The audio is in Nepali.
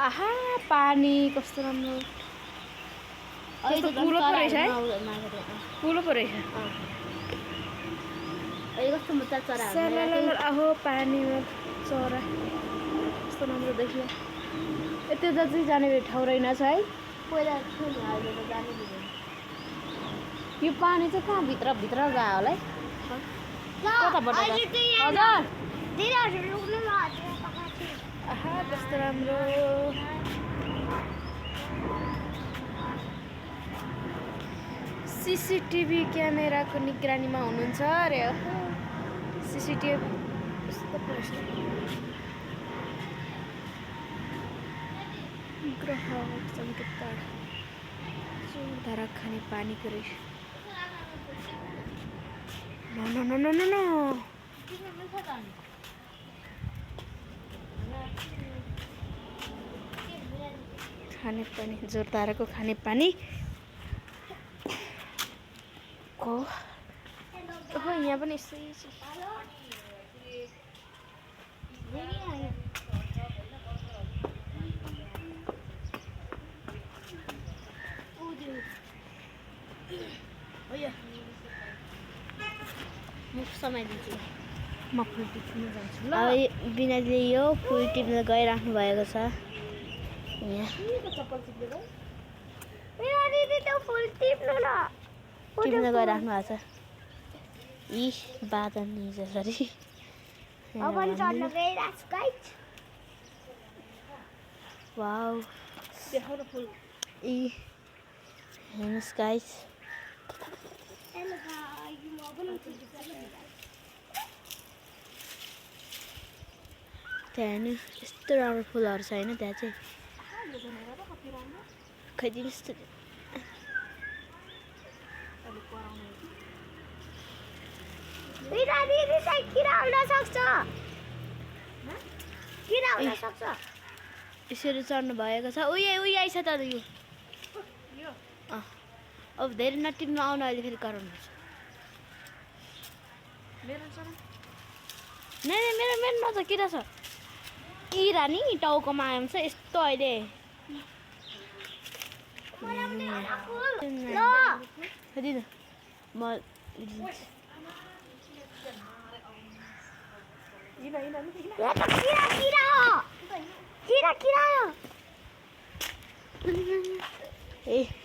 आहा पानी कस्तो राम्रो अहिले त कुलो पो रहेछ है मागेर कुलो पो रहेछ अहिले कस्तो मजा चराहरू सललल आहो पानीमा चरा कस्तो राम्रो देखियो यति जति जाने ठाउँ रहेनछ है पहिला थियो नि अहिले त जानै दिँदैन यो पानी चाहिँ कहाँ भित्र गयो होला है कताबाट गयो? हजुर आहा कस्तो राम्रो सीसीटीभी क्यामेराको निगरानीमा हुनुहुन्छ अरे सीसीटीभी कस्तो प्रश्न ग्रह सङ्केतकार धारा खाने पानीको रहेछ न खाने पानी जोरदारको खाने पानी को यहाँ पनि यस्तै छ मुख समाइदिन्छु म फुल टिप्न जान्छु ल अब बिनाले यो फुल टिप्न गइराख्नु भएको छ यहाँ टिप्न गइराख्नु भएको छ यी बादन नि जसरी वाउ देखाउ न फुल यी हेर्नुहोस् गाइस त्यहाँ हेर्नु यस्तो राम्रो फुलहरू छ होइन त्यहाँ चाहिँ खै दिनुहोस् त यसरी चढ्नु भएको छ उयो आइछ त यो अब धेरै नटिप्नु आउनु अहिले फेरि कराउनुहुन्छ नै मेरो न त किरा छ किरा नि टाउकोमा आएको छ यस्तो अहिले दिनु म ए